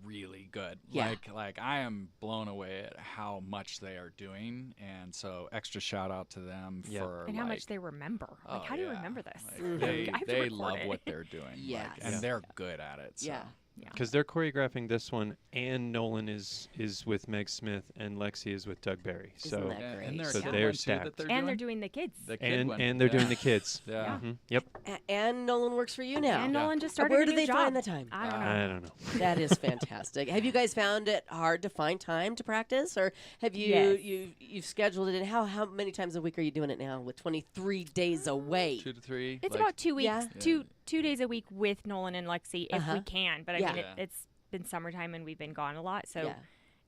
really good. Yeah. Like I am blown away at how much they are doing, and so extra shout out to them Yeah. for And how much they remember. Like, how do you yeah. remember this? Like, they I have to they record love it. what they're doing. Yes. and Yeah. they're good at it. So. Yeah. Yeah. Because they're choreographing this one, and Nolan is with Meg Smith, and Lexi is with Doug Berry. Isn't So that And, great? and there's So a kid they're one, too stacked. that they're And doing. they're doing the kids. The kid one. and they're doing Yeah. the kids. Yeah. Mhm. Yep. And Nolan works for you now. And Nolan just started Where a do new they job. find the time? I don't know. I don't know. That is fantastic. Have you guys found it hard to find time to practice, or have you Yes. you've scheduled it? And how many times a week are you doing it now? With 23 days away. 2 to 3. It's like, about 2 weeks, Yeah. two days a week with Nolan and Lexi if Uh-huh. we can. But I Yeah. mean, Yeah. it's been summertime and we've been gone a lot, so Yeah.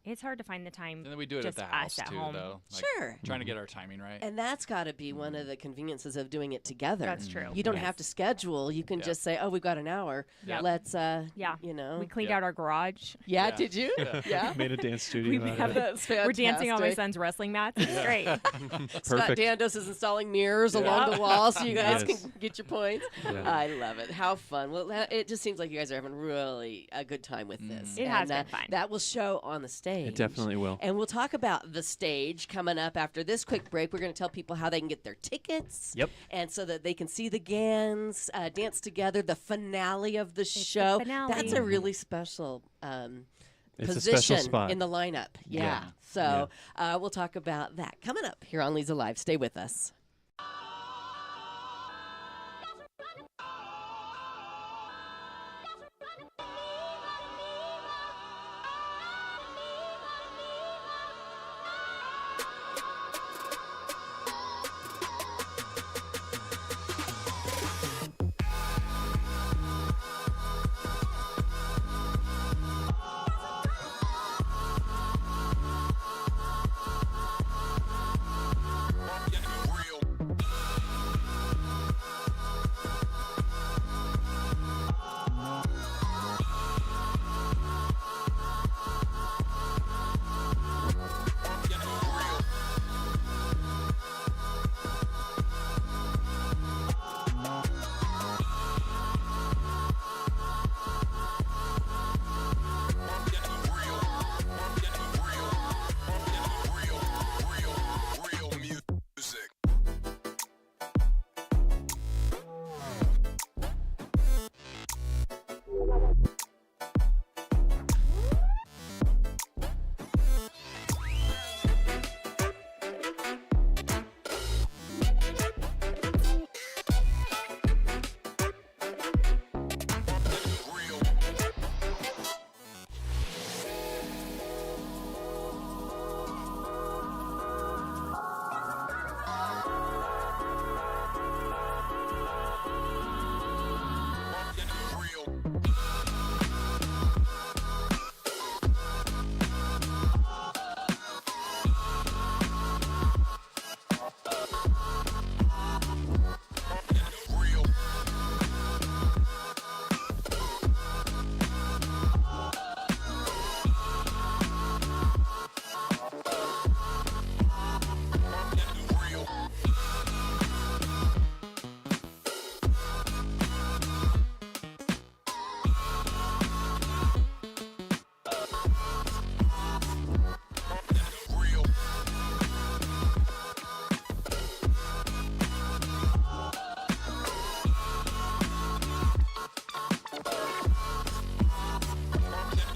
it's hard to find the time. And then we do it just at the house us at too, home. though. Like, Sure. Trying to get our timing right. And that's got to be one of the conveniences of doing it together. That's true. You don't Yes. have to schedule. You can Yeah. just say, "Oh, we've got an hour. Yeah. Let's Yeah. you know." We cleaned Yeah. out our garage. Yeah, Yeah. did you? Yeah. Made a dance studio. We out of have it. That's fantastic. We're dancing on my son's wrestling mats. It's great. Scott Perfect. Dandos is installing mirrors Yeah. along the wall so you guys Yes. can get your points. Yeah. I love it. How fun. Well, it just seems like you guys are having really a good time with this. It has And, been fun. That will show on the stage. stage. It definitely will. And we'll talk about the stage coming up after this quick break. We're going to tell people how they can get their tickets. Yep. And so that they can see the Gans dance together, the finale of the show. finale. That's a really special It's a position special spot. in the lineup. Yeah. Yeah. So we'll talk about that coming up here on Leza Live. Stay with us.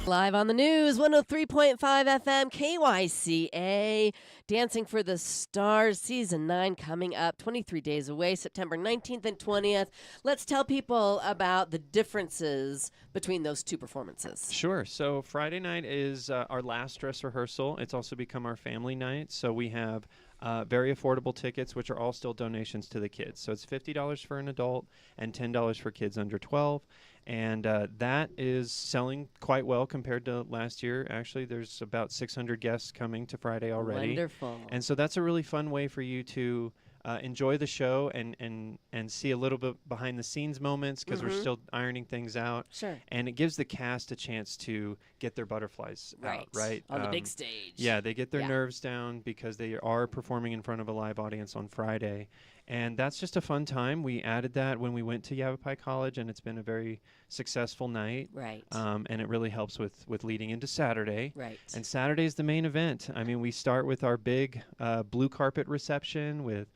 Live on the news, 103.5 FM, KYCA, Dancing for the Stars, Season 9 coming up, 23 days away, September 19th and 20th. Let's tell people about the differences between those two performances. Sure. So Friday night is our last dress rehearsal. It's also become our family night. So we have very affordable tickets, which are all still donations to the kids. So it's $50 for an adult and $10 for kids under 12. And that is selling quite well compared to last year. Actually, there's about 600 guests coming to Friday already. Wonderful. And so that's a really fun way for you to enjoy the show and see a little bit behind the scenes moments because we're still ironing things out. Sure. And it gives the cast a chance to get their butterflies out, right? On the big stage. Yeah, they get their nerves down because they are performing in front of a live audience on Friday. And that's just a fun time. We added that when we went to Yavapai College, and it's been a very successful night. Right. And it really helps with leading into Saturday. Right. And Saturday is the main event. I mean, we start with our big blue carpet reception with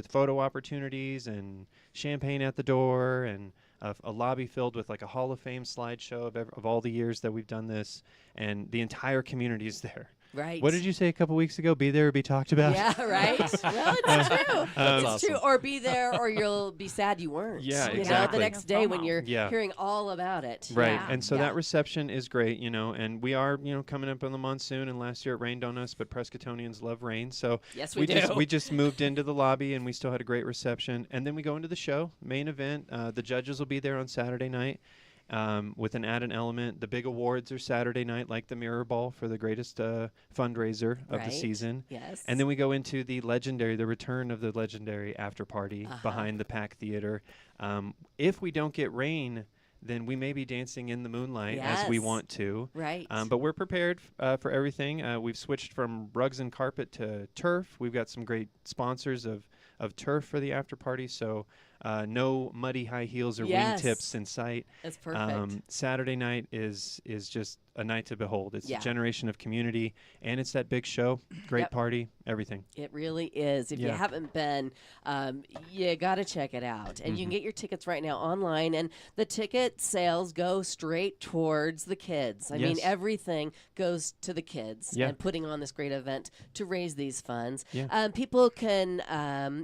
photo opportunities and champagne at the door and a lobby filled with like a Hall of Fame slideshow of all the years that we've done this. And the entire community is there. Right. What did you say a couple weeks ago? Be there or be talked about? Yeah, right. Well, it's true. That's It's true. Or be there or you'll be sad you weren't. Yeah, You know, exactly. the next day when you're Yeah. hearing all about it. Right. Yeah. And so Yeah. that reception is great, and we are, coming up on the monsoon, and last year it rained on us, but Prescottonians love rain. So Yes, we do. we just moved into the lobby and we still had a great reception. And then we go into the show, main event. The judges will be there on Saturday night. With an added element. The big awards are Saturday night, like the Mirror Ball for the greatest fundraiser of the Right. season. Yes. And then we go into the return of the legendary after party behind the Pack Theater. If we don't get rain, then we may be dancing in the moonlight as we Yes. want to. Right. But we're prepared for everything. We've switched from rugs and carpet to turf. We've got some great sponsors of turf for the after party. So No muddy high heels or Yes. wingtips in sight. That's perfect. Saturday night is just a night to behold. It's Yeah. a generation of community, and it's that big show, great Yep. party, everything. It really is. If you Yeah. haven't been, you got to check it out. And you can get your tickets right now online. And the ticket sales go straight towards the kids. I mean, Yes. everything goes to the kids Yeah. and putting on this great event to raise these funds. Yeah. People can,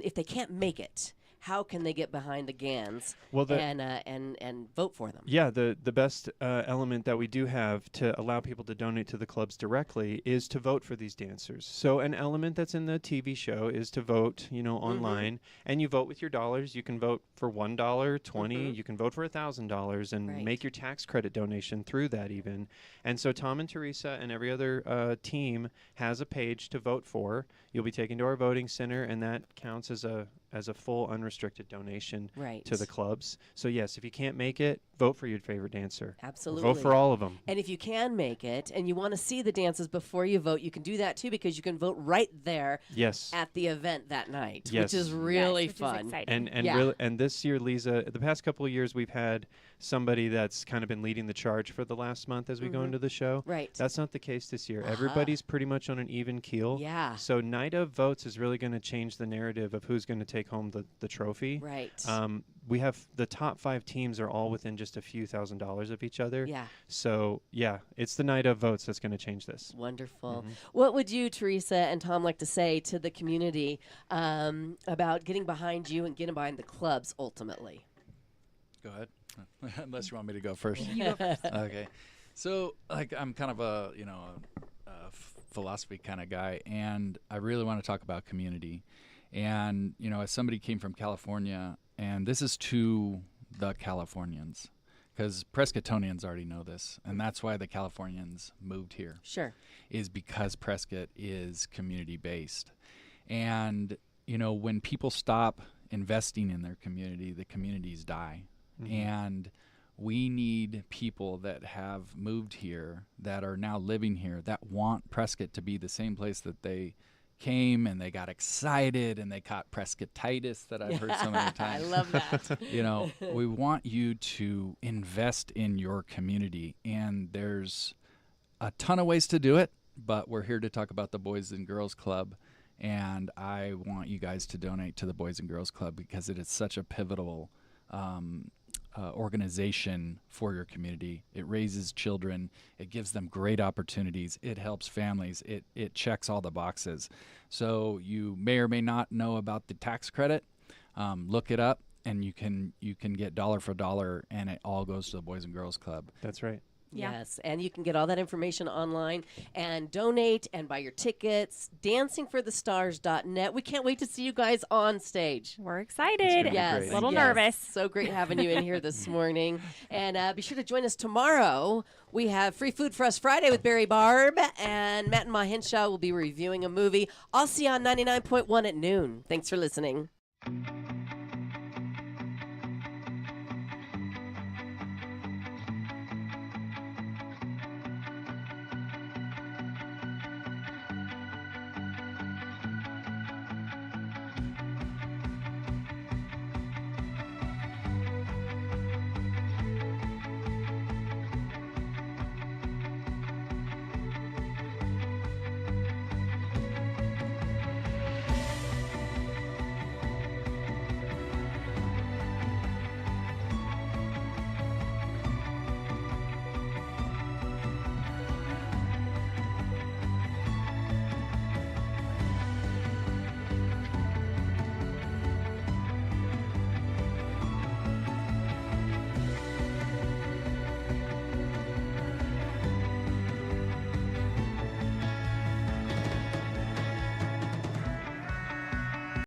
if they can't make it, how can they get behind the GANs Well, and vote for them? Yeah, the best element that we do have to allow people to donate to the clubs directly is to vote for these dancers. So an element that's in the TV show is to vote, online, and you vote with your dollars. You can vote for $1, 20. You can vote for $1,000 and Right. make your tax credit donation through that even. And so Tom and Teresa and every other team has a page to vote for. You'll be taken to our voting center, and that counts as a full unrestricted donation Right. to the clubs. So yes, if you can't make it, vote for your favorite dancer. Absolutely. Vote for all of them. And if you can make it and you want to see the dances before you vote, you can do that too, because you can vote right there Yes. at the event that night, Yes. which is Yes, really which is fun. exciting. And Yeah. really, and this year, Leza, the past couple of years, we've had somebody that's kind of been leading the charge for the last month as we go into the show. Right. That's not the case this year. Uh-huh. Everybody's pretty much on an even keel. Yeah. So night of votes is really going to change the narrative of who's going to take home the trophy. Right. We have the top 5 teams are all within just a few $1,000s of each other. Yeah. So yeah, it's the night of votes that's going to change this. Wonderful. What would you, Teresa and Tom, like to say to the community about getting behind you and getting behind the clubs ultimately? Go ahead. Unless you want me to go first. You go first. Okay. So, I'm kind of a philosophy kind of guy, and I really want to talk about community. And, as somebody came from California, and this is to the Californians, because Prescottonians already know this, and that's why the Californians moved here, Sure. is because Prescott is community-based. And, when people stop investing in their community, the communities die. And we need people that have moved here, that are now living here, that want Prescott to be the same place that they came, and they got excited and they caught Prescottitis that I've heard so many I times. love that. We want you to invest in your community, and there's a ton of ways to do it, but we're here to talk about the Boys and Girls Club, and I want you guys to donate to the Boys and Girls Club because it is such a pivotal organization for your community. It raises children. It gives them great opportunities. It helps families. It checks all the boxes. So you may or may not know about the tax credit. Look it up, and you can get dollar for dollar, and it all goes to the Boys and Girls Club. That's right. Yeah. Yes, and you can get all that information online and donate and buy your tickets. Dancingforthestars.net. We can't wait to see you guys on stage. We're excited. gonna be Yes, great. A little yes. nervous. So great having you in here this morning. And be sure to join us tomorrow. We have Free Food for Us Friday with Barry Barb, and Matt and Ma Henshaw will be reviewing a movie. I'll see you on 99.1 at noon. Thanks for listening.